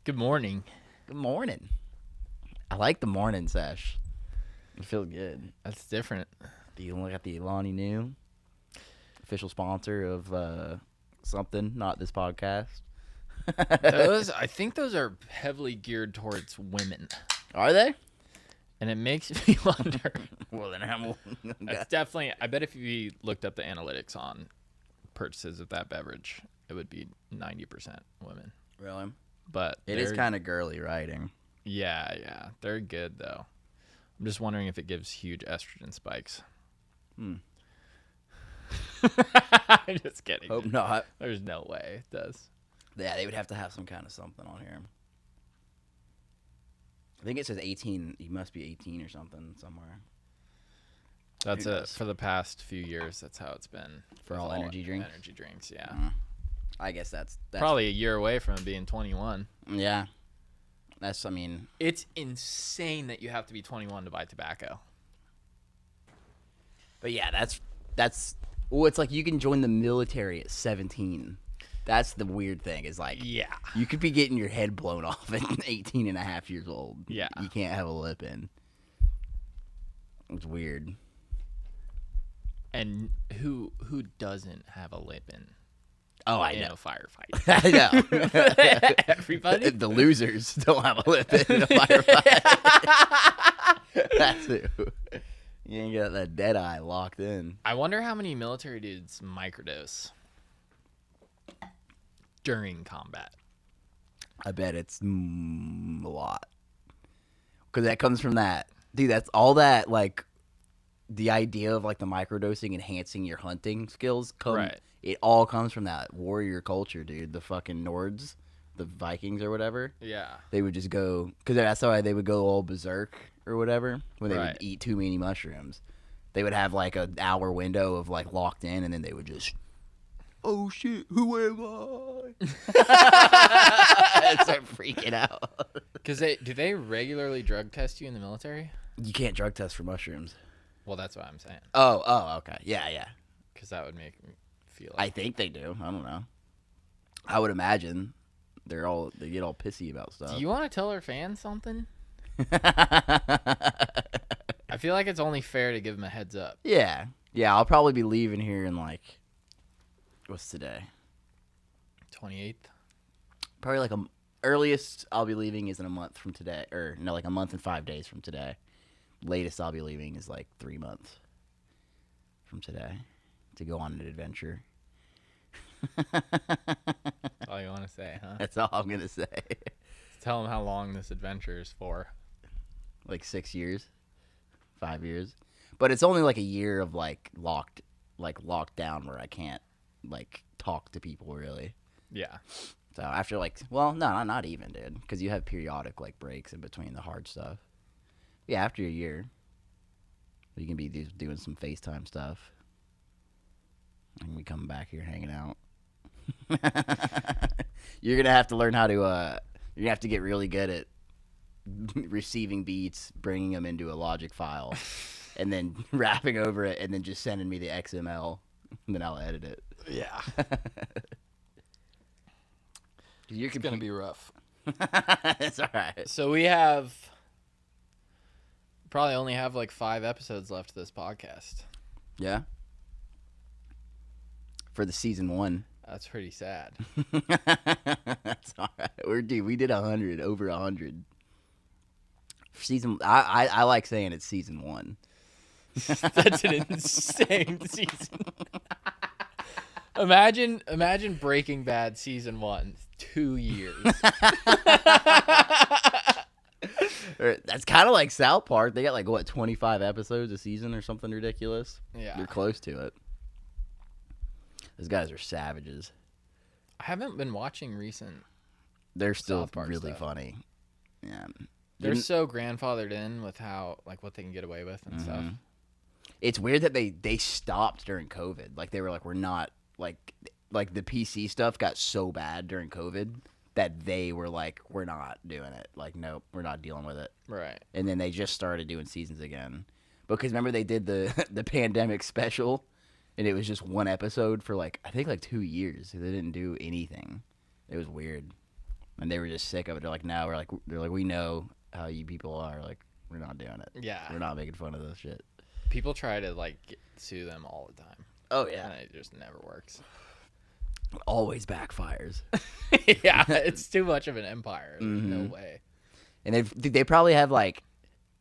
Good morning. Good morning. I like the morning sesh. It feels good. That's different. Do you look at the Lonnie New, official sponsor of something, not this podcast? I think those are heavily geared towards women. Are they? And it makes me wonder. Well, then I'm. That's definitely, I bet if you looked up the analytics on purchases of that beverage, it would be 90% women. Really? But It is kind of girly writing. Yeah. They're good, though. I'm just wondering if it gives huge estrogen spikes. I'm just kidding. Hope not. There's no way it does. Yeah, they would have to have some kind of something on here. I think it says 18. You must be 18 or something somewhere. That's it. For the past few years, that's how it's been. For all energy drinks? Energy drinks, yeah. I guess that's probably a year away from being 21. Yeah. It's insane that you have to be 21 to buy tobacco. But yeah, well, it's like you can join the military at 17. That's the weird thing is like, yeah, you could be getting your head blown off at 18 and a half years old. Yeah. You can't have a lip in. It's weird. And who doesn't have a lip in? Oh, I in know. a firefight. I know. Everybody? The losers don't have a lip in a firefight. That's who. You ain't got that dead eye locked in. I wonder how many military dudes microdose during combat. I bet it's a lot. Because that comes from that. Dude, that's all that, like, the idea of, like, the microdosing enhancing your hunting skills. Right. It all comes from that warrior culture, dude. The fucking Nords, the Vikings or whatever. Yeah. They would just go, because that's why they would go all berserk or whatever when they Right. would eat too many mushrooms. They would have, like, an hour window of, like, locked in, and then they would just, oh, shit, who am I? And start freaking out. Because do they regularly drug test you in the military? You can't drug test for mushrooms. Well, that's what I'm saying. Oh, okay. Yeah. Because that would make me feel I think they do. I don't know. I would imagine they get all pissy about stuff. Do you want to tell our fans something? I feel like it's only fair to give them a heads up. Yeah. I'll probably be leaving here in like, what's today? 28th. Probably like earliest I'll be leaving is in a month from today, or no, like a month and 5 days from today. Latest I'll be leaving is like 3 months from today to go on an adventure. That's all you want to say, huh? That's all I'm gonna say. Tell them how long this adventure is for. Like 6 years, 5 years, but it's only like a year of locked down where I can't like talk to people really. Yeah. So after not even, dude, because you have periodic like breaks in between the hard stuff. Yeah, after a year, you can be doing some FaceTime stuff. And we come back here hanging out. You're gonna have to learn how to. You're gonna have to get really good at receiving beats, bringing them into a Logic file, and then rapping over it, and then just sending me the XML, and then I'll edit it. Yeah. It's gonna be rough. It's all right. So we probably only have like 5 episodes left of this podcast. Yeah. For the season 1. That's pretty sad. That's all right. We did 100, over 100. Season, I like saying it's season 1. That's an insane season. Imagine Breaking Bad season 1, 2 years. That's kind of like South Park. They got like 25 episodes a season or something ridiculous. Yeah. They're close to it. Those guys are savages. I haven't been watching recent. They're still South Park really stuff. funny. Yeah. They're so grandfathered in with how what they can get away with and stuff. It's weird that they stopped during COVID. Like they were like, we're not like the PC stuff got so bad during COVID that they were like, we're not doing it. Like, nope, we're not dealing with it. Right. And then they just started doing seasons again. Because remember they did the pandemic special, and it was just one episode for I think 2 years. They didn't do anything. It was weird. And they were just sick of it. They're like, no, we know how you people are. Like, we're not doing it. Yeah. We're not making fun of this shit. People try to like sue them all the time. Oh yeah. And it just never works. Always backfires. Yeah, it's too much of an empire. There's no way. And they probably have like,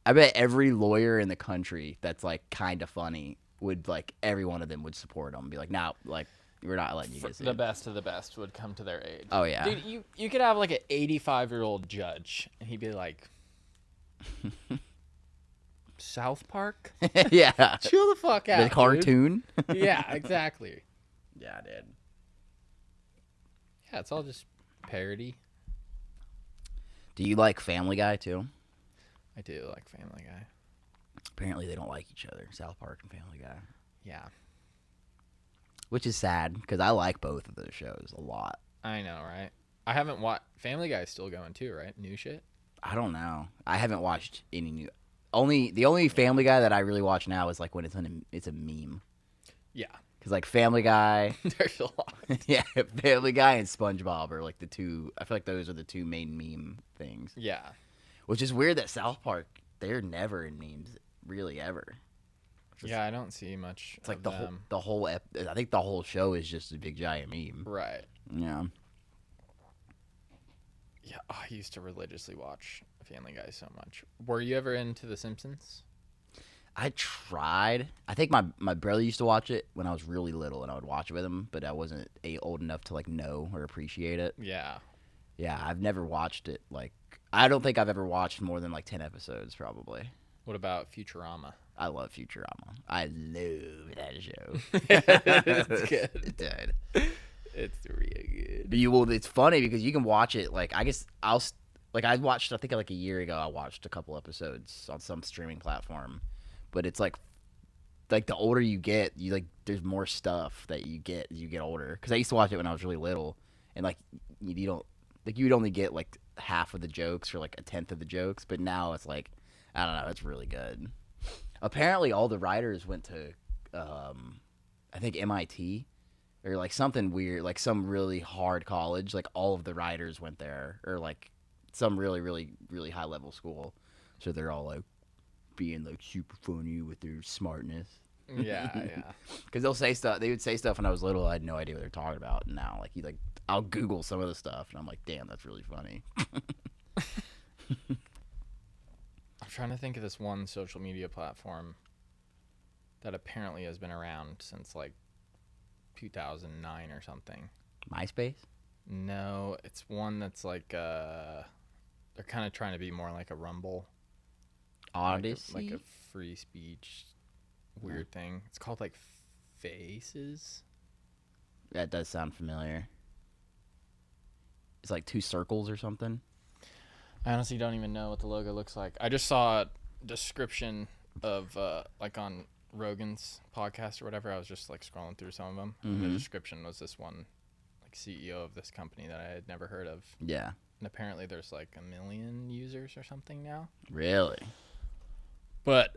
I bet every lawyer in the country that's like kind of funny would like every one of them would support them. Be like, no, like we're not letting you get sued. The best of the best would come to their aid. Oh yeah. Dude, you could have like an 85-year-old judge, and he'd be like, South Park? Yeah. Chill the fuck out. The cartoon? Yeah, exactly. Yeah, dude. Yeah, it's all just parody. Do you like Family Guy too? I do like Family Guy. Apparently they don't like each other, South Park and Family Guy. Yeah. Which is sad, because I like both of those shows a lot. I know, right? I haven't watched... Family Guy's still going too, right? New shit? I don't know. I haven't watched any new... The only Family Guy that I really watch now is like when it's a meme. Yeah. Because like Family Guy... There's a lot. Yeah, Family Guy and SpongeBob are like the two... I feel like those are the two main meme things. Yeah. Which is weird that South Park, they're never in memes, really ever. Yeah, I don't see much. It's like of the whole I think the whole show is just a big giant meme. Right. Yeah. Yeah, I used to religiously watch Family Guy so much. Were you ever into The Simpsons? I tried. I think my brother used to watch it when I was really little, and I would watch it with him, but I wasn't old enough to like know or appreciate it. Yeah. Yeah, I've never watched it. Like, I don't think I've ever watched more than like 10 episodes, probably. What about Futurama? I love Futurama. I love that show. It's good. Dude. It's really good. It's funny because you can watch it. Like, I guess I watched. I think like a year ago, I watched a couple episodes on some streaming platform. But it's like the older you get, you like there's more stuff that you get as you get older. Because I used to watch it when I was really little, and like you don't like you would only get like half of the jokes or like a tenth of the jokes. But now it's like I don't know, it's really good. Apparently, all the writers went to I think MIT or like something weird, like some really hard college. Like all of the writers went there, or like some really really really high level school. So they're all like being like super funny with their smartness. Yeah, yeah. Because they'll say stuff. They would say stuff when I was little. I had no idea what they're talking about. And now, I'll Google some of the stuff, and I'm like, damn, that's really funny. I'm trying to think of this one social media platform that apparently has been around since like 2009 or something. MySpace? No, it's one that's like they're kind of trying to be more like a Rumble. Odyssey? Like a free speech weird thing. It's called like Faces. That does sound familiar. It's like two circles or something. I honestly don't even know what the logo looks like. I just saw a description of like on Rogan's podcast or whatever. I was just like scrolling through some of them. And the description was this one like CEO of this company that I had never heard of. Yeah. And apparently there's like 1 million users or something now. Really? But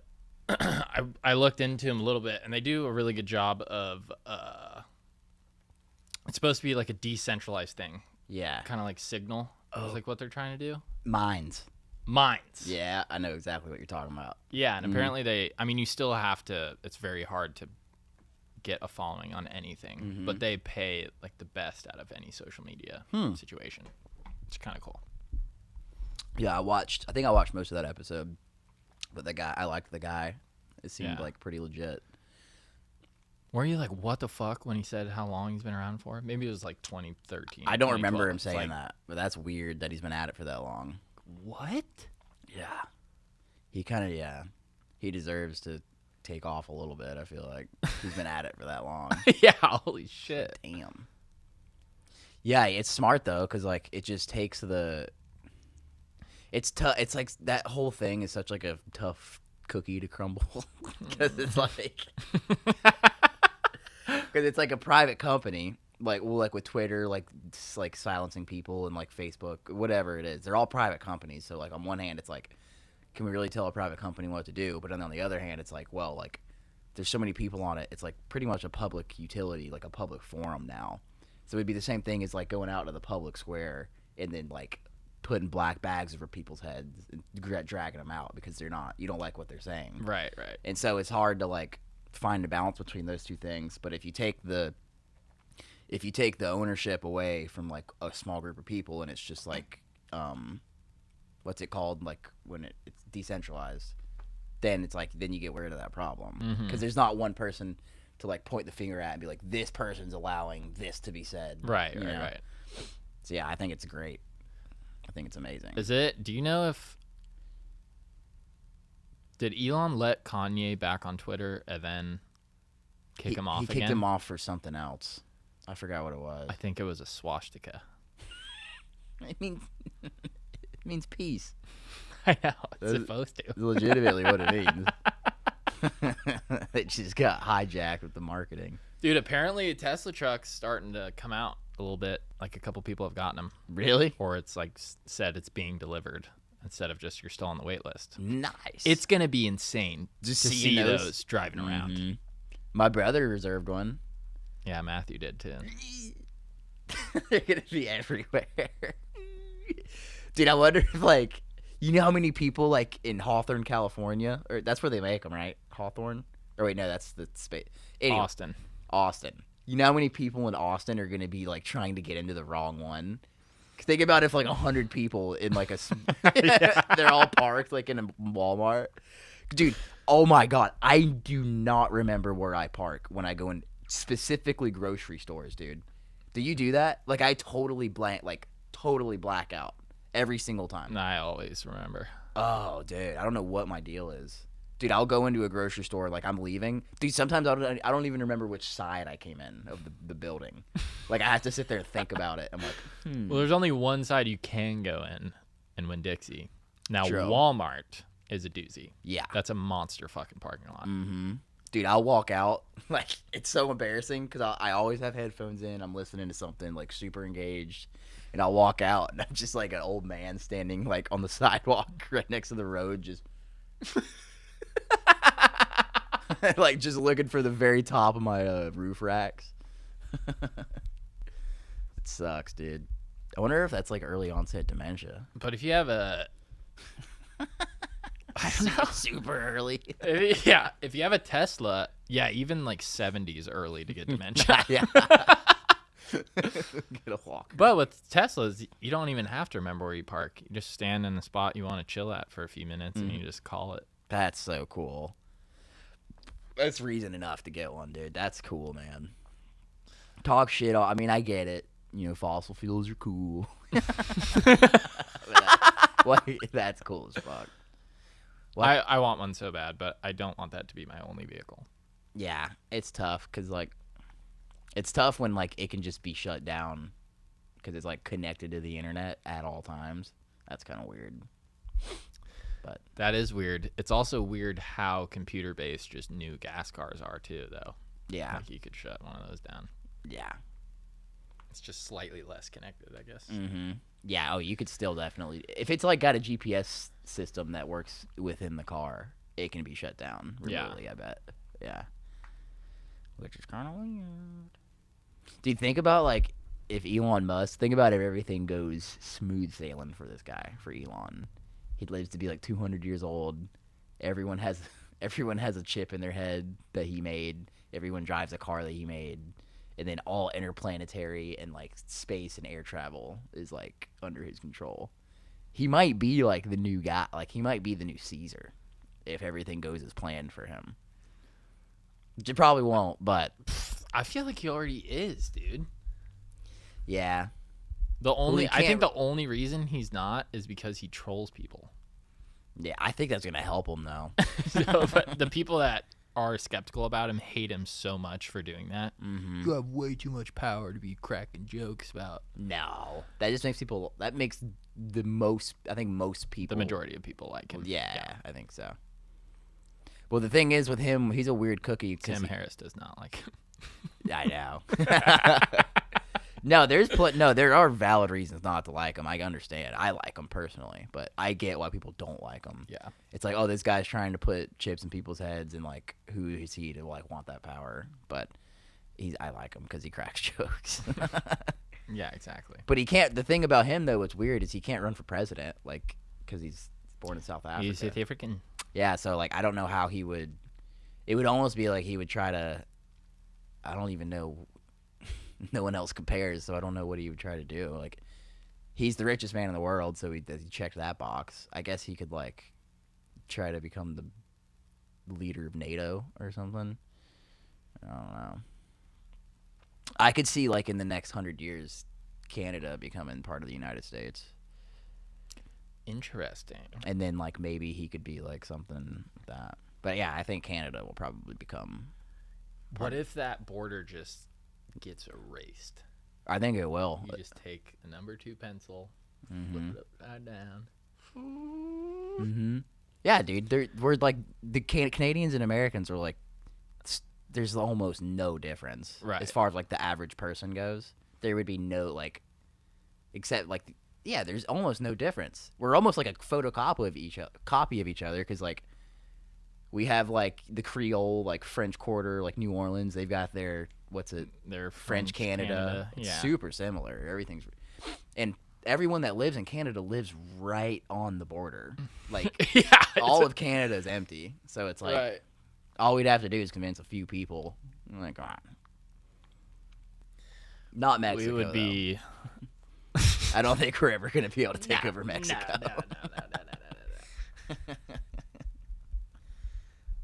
I looked into them a little bit, and they do a really good job of it's supposed to be like a decentralized thing. Yeah. Kind of like Signal. Is like what they're trying to do. Minds. Yeah, I know exactly what you're talking about. Yeah, and apparently you still have to, it's very hard to get a following on anything, but they pay like the best out of any social media situation. It's kind of cool. Yeah, I think I watched most of that episode. But I liked the guy. It seemed like pretty legit. Were you like, what the fuck, when he said how long he's been around for? Maybe it was like 2013. I don't remember him saying that, but that's weird that he's been at it for that long. What? Yeah. He kind of, he deserves to take off a little bit, I feel like. He's been at it for that long. Yeah, holy shit. Damn. Yeah, it's smart, though, because, like, it just takes the... It's tough. It's like that whole thing is such like a tough cookie to crumble because it's like because it's like a private company, like with Twitter, like silencing people, and like Facebook, whatever it is. They're all private companies. So like on one hand, it's like, can we really tell a private company what to do? But then on the other hand, it's like, well, like there's so many people on it. It's like pretty much a public utility, like a public forum now. So it'd be the same thing as like going out to the public square and then like putting black bags over people's heads and dragging them out because you don't like what they're saying. Right. And so it's hard to like find a balance between those two things. But if you take the ownership away from like a small group of people, and it's just like what's it called, like when it's decentralized, then it's like then you get rid of that problem because there's not one person to like point the finger at and be like, this person's allowing this to be said. Right. So yeah, I think it's great. I think it's amazing. Do you know did Elon let Kanye back on Twitter and then kick him off again? He kicked him off for something else. I forgot what it was. I think it was a swastika. It means peace. I know. It's supposed to. It's legitimately what it means. It just got hijacked with the marketing. Dude, apparently a Tesla truck's starting to come out a little bit. Like a couple people have gotten them. Really? Or it's like said it's being delivered instead of just you're still on the wait list. Nice. It's going to be insane just to see those driving around. Mm-hmm. My brother reserved one. Yeah, Matthew did too. They're going to be everywhere. Dude, I wonder if like, you know how many people like in Hawthorne, California, or that's where they make them, right? Hawthorne? Or wait, no, that's the space. Anyway, Austin. You know how many people in Austin are going to be like trying to get into the wrong one? Think about if like 100 people in like a, they're all parked like in a Walmart. Dude, oh my God. I do not remember where I park when I go in specifically grocery stores, dude. Do you do that? Like I totally black out every single time. I always remember. Oh, dude. I don't know what my deal is. Dude, I'll go into a grocery store like I'm leaving. Dude, sometimes I don't even remember which side I came in of the building. Like I have to sit there and think about it. I'm like, Well, there's only one side you can go in Winn-Dixie. Now, True. Walmart is a doozy. Yeah. That's a monster fucking parking lot. Mm-hmm. Dude, I'll walk out. Like, it's so embarrassing because I always have headphones in. I'm listening to something, like, super engaged. And I'll walk out, and I'm just like an old man standing, like, on the sidewalk right next to the road, just... like, just looking for the very top of my roof racks. It sucks, dude. I wonder if that's, like, early onset dementia. But if you have a... I don't know. Super early. If you have a Tesla, even like 70s early to get dementia. Yeah. Get a walk. But with Teslas, you don't even have to remember where you park. You just stand in the spot you want to chill at for a few minutes, and you just call it. That's so cool. That's reason enough to get one, dude. That's cool, man. Talk shit. I mean, I get it. You know, fossil fuels are cool. That's cool as fuck. I want one so bad, but I don't want that to be my only vehicle. Yeah, it's tough because, like, it's tough when, like, it can just be shut down because it's, like, connected to the internet at all times. That's kind of weird. But that is weird. It's also weird how computer-based just new gas cars are, too, though. Yeah. Like, you could shut one of those down. Yeah. It's just slightly less connected, I guess. Mm-hmm. Yeah, you could still definitely... If it's, like, got a GPS system that works within the car, it can be shut down remotely, I bet. Yeah. Which is kind of weird. Dude, think about, like, if Elon Musk... Think about if everything goes smooth sailing for this guy, for Elon. He lives to be, like, 200 years old. Everyone has a chip in their head that he made. Everyone drives a car that he made. And then all interplanetary and, like, space and air travel is, like, under his control. He might be, like, the new guy. Like, he might be the new Caesar if everything goes as planned for him. It probably won't, but... I feel like he already is, dude. Yeah. I think the only reason he's not is because he trolls people. Yeah, I think that's going to help him, though. But the people that are skeptical about him hate him so much for doing that. Mm-hmm. You have way too much power to be cracking jokes about. No. That just makes people... That makes the most... I think most people... The majority of people like him. Yeah, I think so. Well, the thing is with him, he's a weird cookie. Tim Harris does not like him. I know. No, there are valid reasons not to like him. I understand. I like him personally, but I get why people don't like him. Yeah. It's like, oh, this guy's trying to put chips in people's heads, and like, who is he to like want that power? But I like him because he cracks jokes. Yeah, exactly. But he can't. The thing about him though, what's weird is he can't run for president, like because he's born in South Africa. He's South African. Yeah, so like I don't know how he would. It would almost be like he would try to. I don't even know. No one else compares, so I don't know what he would try to do. Like, he's the richest man in the world, so he checked that box. I guess he could like try to become the leader of NATO or something. I don't know. I could see like in the next 100 years, Canada becoming part of the United States. Interesting. And then like maybe he could be like something like that. But yeah, I think Canada will probably become. What if that border just gets erased? I think it will. You just take a number 2 pencil, Mm-hmm. flip it upside down. Mm-hmm. Yeah, dude. We're like the Canadians and Americans are like. There's almost no difference, right? As far as like the average person goes, there would be no like, except like, yeah, there's almost no difference. We're almost like a photocopy of each other because like. We have, like, the Creole, like, French Quarter, like, New Orleans. They've got their, Their French Canada. It's yeah. super similar. Everything's... And everyone that lives in Canada lives right on the border. Like, yeah, all of Canada is empty. So it's like, right. All we'd have to do is convince a few people. I'm like, ah. Not Mexico, We would be... I don't think we're ever going to be able to take over Mexico. No.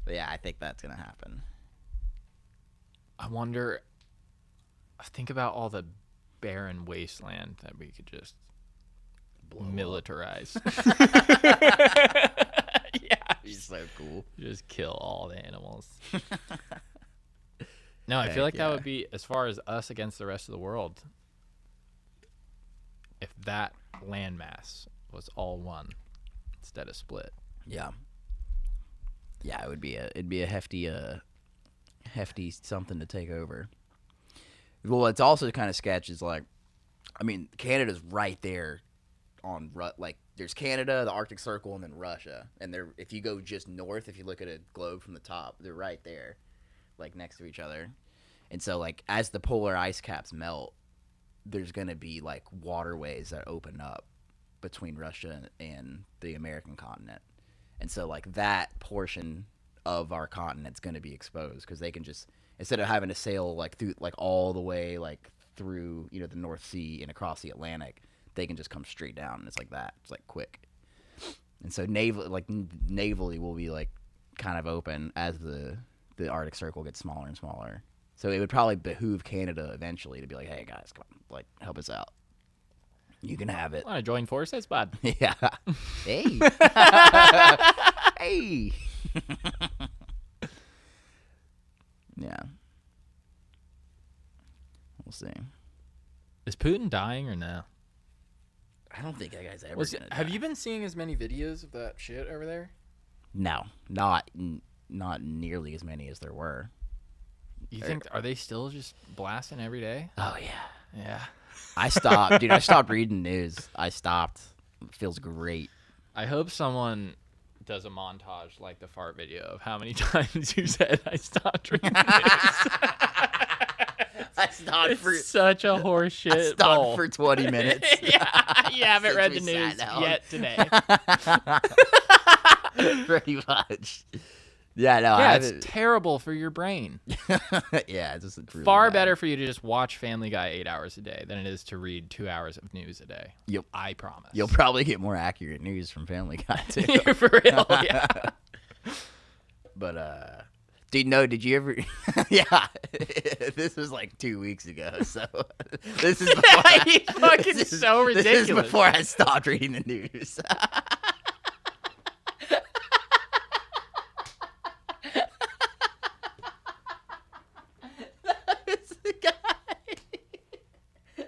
But yeah, I think that's going to happen. I wonder. Think about all the barren wasteland that we could just militarize. Yeah, He's so cool. Just kill all the animals. No, I feel like that would be, as far as us against the rest of the world, if that landmass was all one instead of split. Yeah. Yeah, it'd be a hefty something to take over. Well, it's also kind of sketch is like, I mean, Canada's right there on like there's Canada, the Arctic Circle, and then Russia, and they're if you go just north, if you look at a globe from the top, they're right there, like next to each other, and so like as the polar ice caps melt, there's gonna be like waterways that open up between Russia and the American continent. And so, like, that portion of our continent's going to be exposed because they can just, instead of having to sail, like, through, like, all the way, like, through, you know, the North Sea and across the Atlantic, they can just come straight down. And it's like that. It's, like, quick. And so, navally will be, like, kind of open as the Arctic Circle gets smaller and smaller. So, it would probably behoove Canada eventually to be like, hey, guys, come on, like, help us out. You can have it. Want to join forces, bud? Yeah. Hey. Hey. Yeah. We'll see. Is Putin dying or no? I don't think that guy's ever gonna die. Have you been seeing as many videos of that shit over there? No, not nearly as many as there were. You think, are they still just blasting every day? Oh yeah. Yeah. I stopped, dude. I stopped reading news. I stopped. It feels great. I hope someone does a montage like the fart video of how many times you said I stopped reading news. I stopped for such a horse shit. I stopped for 20 minutes. Yeah, you haven't Since read we the news sat down. yet today. Pretty much. Yeah, no, Yeah, I it's haven't. terrible for your brain. Yeah, it's just really Far bad. better for you to just watch Family Guy 8 hours a day than it is to read 2 hours of news a day. Yep. I promise. You'll probably get more accurate news from Family Guy too. For real, yeah. But did you ever? Yeah, this was like 2 weeks ago. So this is before Fucking so ridiculous. This is before I stopped reading the news. It's the guy,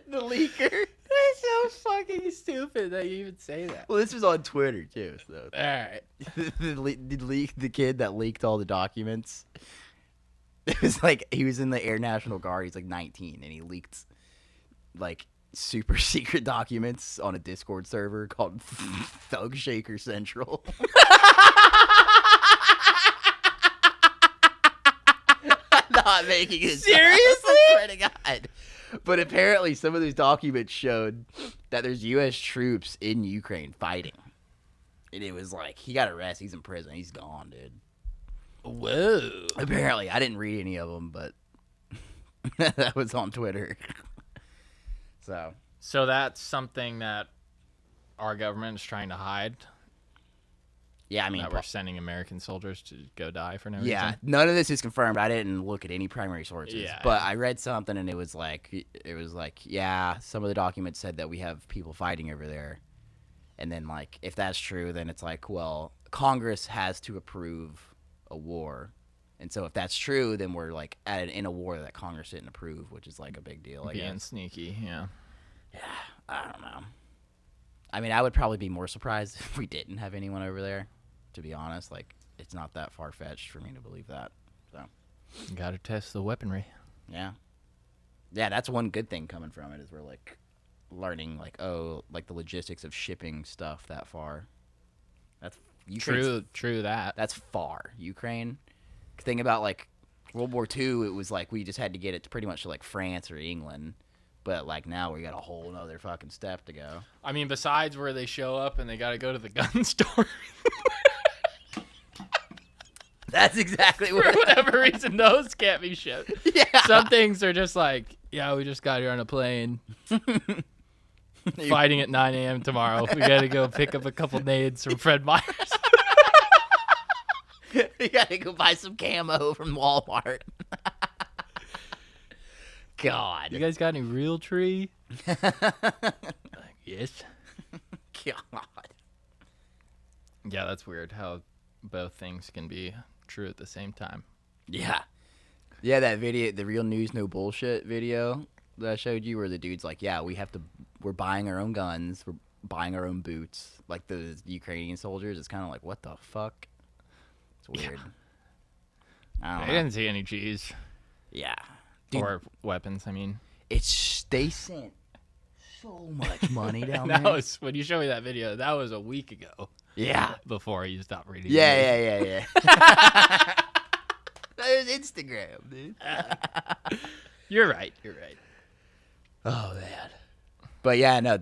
the leaker. That's so fucking stupid that you even say that. Well, this was on Twitter too. So All right. the kid that leaked all the documents. It was like he was in the Air National Guard. He's like 19, and he leaked like super secret documents on a Discord server called Thug Shaker Central. I'm not making it. Seriously? I swear to God. But apparently some of these documents showed that there's U.S. troops in Ukraine fighting. And it was like, he got arrested. He's in prison. He's gone, dude. Whoa. Apparently. I didn't read any of them, but that was on Twitter. So that's something that our government is trying to hide? Yeah, I mean, that we're sending American soldiers to go die for no yeah, reason? none of this is confirmed. I didn't look at any primary sources, Yeah, but I read something and it was like, yeah, some of the documents said that we have people fighting over there, and then like, if that's true, then it's like, well, Congress has to approve a war, and so if that's true, then we're like in a war that Congress didn't approve, which is like a big deal. Being sneaky, yeah. Yeah, I don't know. I mean, I would probably be more surprised if we didn't have anyone over there. To be honest, like, it's not that far-fetched for me to believe that. So, You gotta test the weaponry. yeah, that's one good thing coming from it is we're like learning like the logistics of shipping stuff that far. That's True that. That's far. Ukraine. Think about like World War II. It was like we just had to get it to pretty much to like France or England. But, like, now we got a whole nother fucking step to go. I mean, besides where they show up and they got to go to the gun store. That's exactly what. For whatever reason, those can't be shipped. Yeah. Some things are just like, yeah, we just got here on a plane. Fighting at 9 a.m. tomorrow. We got to go pick up a couple nades from Fred Meyer's. You got to go buy some camo from Walmart. God. You guys got any real tree? Yes. God. Yeah, that's weird how both things can be true at the same time. Yeah. Yeah, that video, the Real News No Bullshit video that I showed you where the dude's like, yeah, we're buying our own guns, we're buying our own boots. Like the Ukrainian soldiers, it's kind of like, what the fuck? It's weird. Yeah. I don't They know. didn't see any G's. Yeah. Dude, Or weapons, I mean. they sent so much money down That there. was, when you showed me that video, that was a week ago. Yeah. Before you stopped reading. Yeah. That was Instagram, dude. You're right. Oh man. But yeah, no,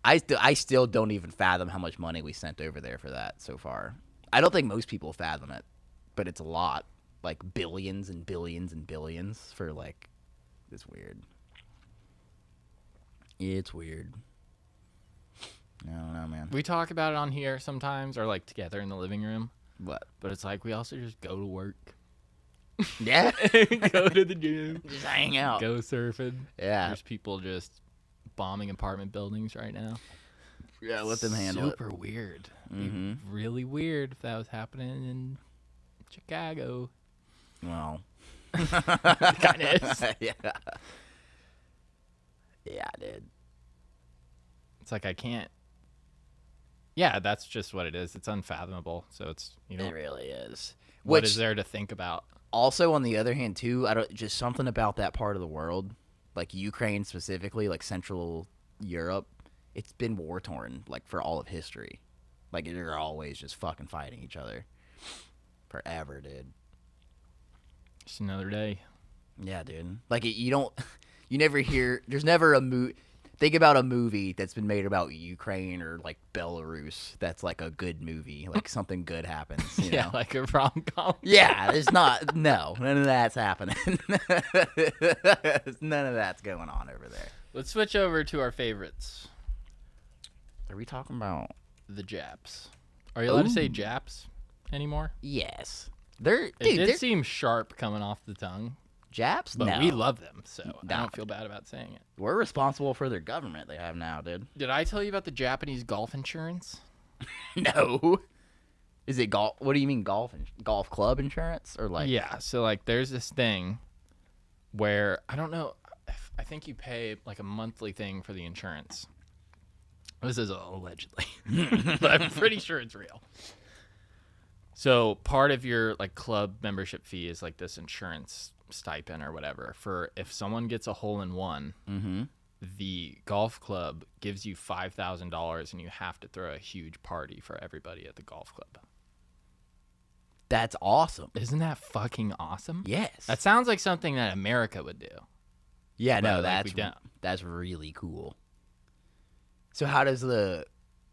I still don't even fathom how much money we sent over there for that so far. I don't think most people fathom it, but it's a lot. Like billions and billions and billions for like, it's weird. It's weird. I don't know, man. We talk about it on here sometimes, or like together in the living room. What? But it's like we also just go to work. Yeah. Go to the gym. Just hang out. Go surfing. Yeah. There's people just bombing apartment buildings right now. Yeah, let them handle it. Super weird. Mhm. Really weird if that was happening in Chicago. Well. Kinda is. Yeah. Yeah, dude. It's like I can't. Yeah, that's just what it is. It's unfathomable. So it's, you know, It really is. what is there to think about? Also, on the other hand, too, just something about that part of the world, like Ukraine specifically, like Central Europe, it's been war torn like for all of history. Like they're always just fucking fighting each other, forever, dude. Just another day. Yeah, dude. Like you never hear. There's never a movie. Think about a movie that's been made about Ukraine or like Belarus. That's like a good movie. Like something good happens. You Yeah, know? like a rom-com. Yeah, there's not. No, none of that's happening. None of that's going on over there. Let's switch over to our favorites. Are we talking about? The Japs. Are you allowed to say Ooh. Japs anymore? Yes. It did They're seem sharp coming off the tongue, Japs. but No, we love them, so I Nah. don't feel bad about saying it. we're responsible for their government they have now, dude. Did I tell you about the Japanese golf insurance? No. Is it golf? What do you mean golf club insurance or like? Yeah, so like there's this thing where I don't know. I think you pay like a monthly thing for the insurance. This is allegedly, but I'm pretty sure it's real. So part of your like club membership fee is like this insurance stipend or whatever for if someone gets a hole in one. Mm-hmm. The golf club gives you $5,000 and you have to throw a huge party for everybody at the golf club. That's awesome. Isn't that fucking awesome? Yes. That sounds like something that America would do. Yeah, But, no, like, that's really cool. So how does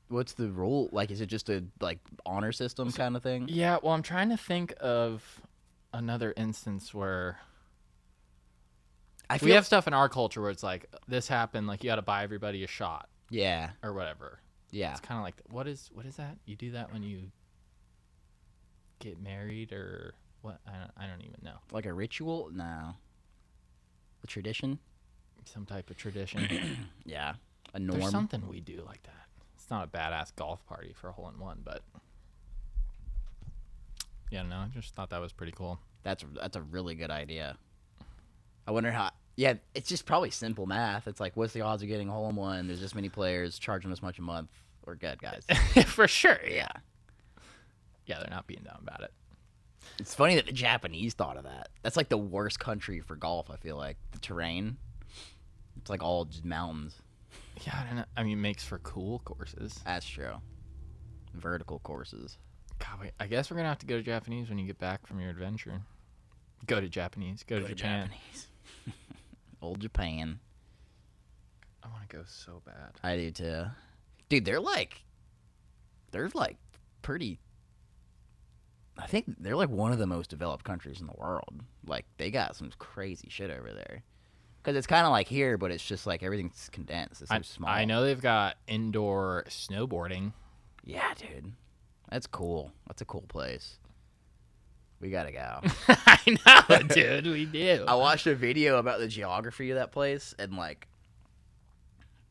what's the rule? Like, is it just a like honor system kind of thing? Yeah, well, I'm trying to think of another instance where we have stuff in our culture where it's like this happened, like you got to buy everybody a shot. Yeah. Or whatever. Yeah. It's kind of like what is that? You do that when you get married or what? I don't even know. Like a ritual? No. A tradition? Some type of tradition. Yeah. A norm. There's something we do like that. It's not a badass golf party for a hole-in-one, but yeah, no, I just thought that was pretty cool. That's a really good idea. I wonder how. Yeah, it's just probably simple math. It's like, what's the odds of getting a hole-in-one? There's this many players. Charge them this much a month. We're good, guys. For sure, yeah. Yeah, they're not being dumb about it. It's funny that the Japanese thought of that. That's like the worst country for golf, I feel like. The terrain. It's like all just mountains. Yeah, I don't know. I mean, it makes for cool courses. That's true. Vertical courses. God, wait, I guess we're going to have to go to Japanese when you get back from your adventure. Go to Japanese. Go to Japan. Japanese. Old Japan. I want to go so bad. I do too. Dude, they're like pretty. I think they're like one of the most developed countries in the world. Like, they got some crazy shit over there. Because it's kind of like here, but it's just like everything's condensed. It's so small. I know they've got indoor snowboarding. Yeah, dude. That's cool. That's a cool place. We gotta go. I know, dude. We do. I watched a video about the geography of that place, and like,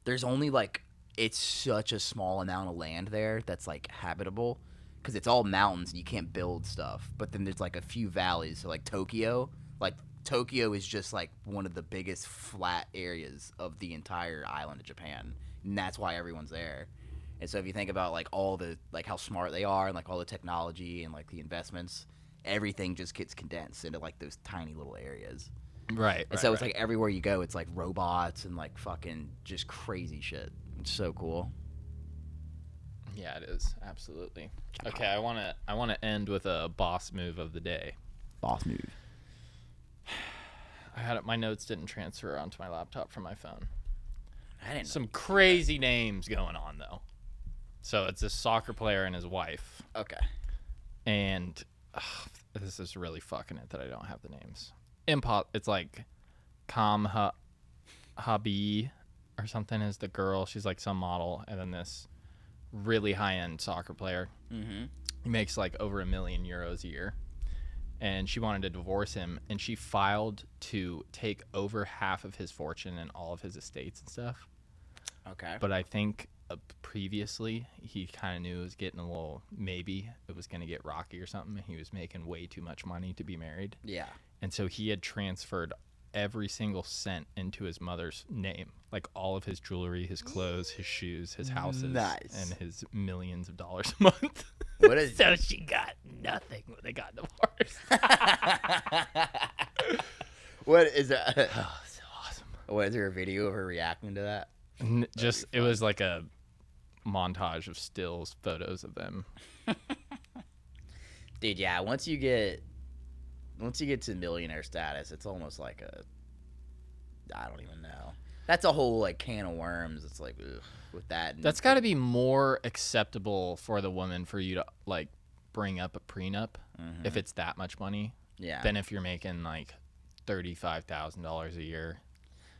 there's only like, it's such a small amount of land there that's like habitable, because it's all mountains and you can't build stuff. But then there's like a few valleys. So like Tokyo is just like one of the biggest flat areas of the entire island of Japan, and that's why everyone's there. And so if you think about like all the like how smart they are and like all the technology and like the investments, everything just gets condensed into like those tiny little areas. Right. And so it's like everywhere you go, it's like robots and like fucking just crazy shit. It's so cool. Yeah, it is. Absolutely. Okay, I want to end with a boss move of the day. Boss move. I had it. My notes didn't transfer onto my laptop from my phone. I didn't know. Some crazy names going on though. So it's a soccer player and his wife. Okay. And this is really fucking it that I don't have the names. It's like Habi or something is the girl. She's like some model, and then this really high-end soccer player. Mm-hmm. He makes like over €1 million a year. And she wanted to divorce him, and she filed to take over half of his fortune and all of his estates and stuff. Okay. But I think previously he kind of knew it was getting a little, maybe it was going to get rocky or something. And he was making way too much money to be married. Yeah. And so he had transferred every single cent into his mother's name, like all of his jewelry, his clothes, his shoes, his houses, and his millions of dollars a month. What is so she got nothing when they got divorced. What is that? Oh, so awesome. What, is there a video of her reacting to that? It was like a montage of stills, photos of them. Dude, yeah, once you get to millionaire status, it's almost like I don't even know. That's a whole like can of worms. It's like, ugh, with that. That's got to be more acceptable for the woman for you to like bring up a prenup if it's that much money. Yeah. Than if you're making like $35,000 a year.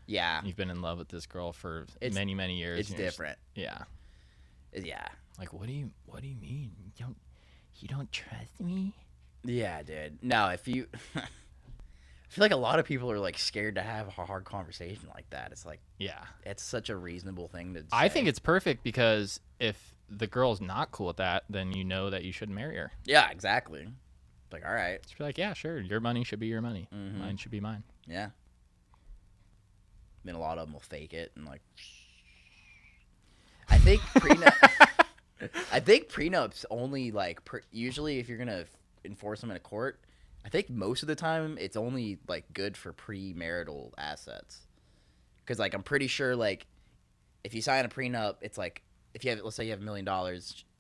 Yeah. You've been in love with this girl for many, many years. It's different. Yeah. Yeah. Like, what do you mean? You don't trust me? Yeah, dude. No, if you I feel like a lot of people are like scared to have a hard conversation like that. It's like, yeah, it's such a reasonable thing to say. I think it's perfect because if the girl's not cool with that, then you know that you shouldn't marry her. Yeah, exactly. Like, all right. Just be like, yeah, sure. Your money should be your money. Mm-hmm. Mine should be mine. Yeah. Then a lot of them will fake it and like. I think prenups only like usually if you're gonna enforce them in a court. I think most of the time it's only like good for premarital assets, because like I'm pretty sure like if you sign a prenup, it's like if you have, let's say you have $1 million,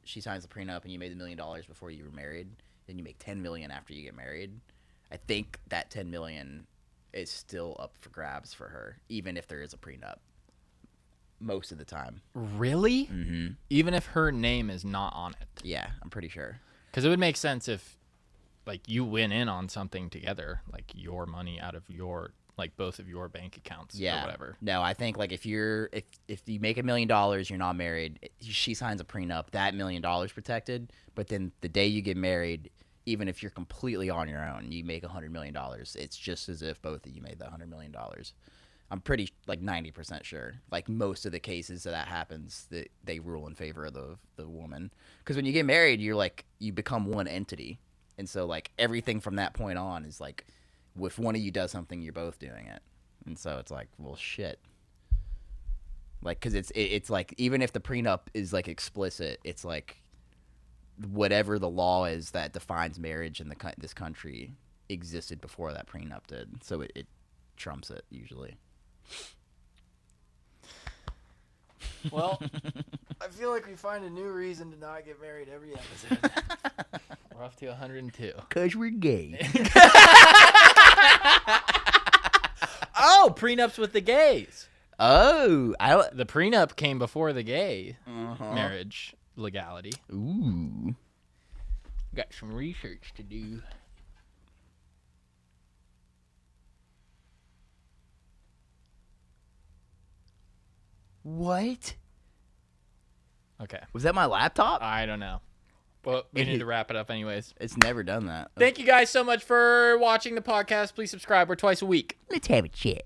she signs the prenup and you made $1 million before you were married, then you make $10 million after you get married. I think that $10 million is still up for grabs for her, even if there is a prenup. Most of the time. Really? Mm-hmm. Even if her name is not on it? Yeah, I'm pretty sure. Because it would make sense if, like, you went in on something together, like your money out of your, like, both of your bank accounts or whatever. No, I think, like, if you make $1 million, you're not married, she signs a prenup, that $1 million protected, but then the day you get married, even if you're completely on your own, you make $100 million, it's just as if both of you made the $100 million. I'm pretty, like, 90% sure. Like, most of the cases that happens, that they rule in favor of the woman. Because when you get married, you're, like, you become one entity. And so, like, everything from that point on is, like, if one of you does something, you're both doing it. And so it's like, well, shit. Like, because it's like, even if the prenup is, like, explicit, it's like whatever the law is that defines marriage in this country existed before that prenup did. So it trumps it, usually. Well, I feel like we find a new reason to not get married every episode. We're off to 102. Because we're gay. Oh, prenups with the gays. Oh. The prenup came before the gay marriage legality. Ooh. Got some research to do. What? Okay. Was that my laptop? I don't know. But we need to wrap it up anyways. It's never done that. Thank you guys so much for watching the podcast. Please subscribe. We're twice a week. Let's have a chat.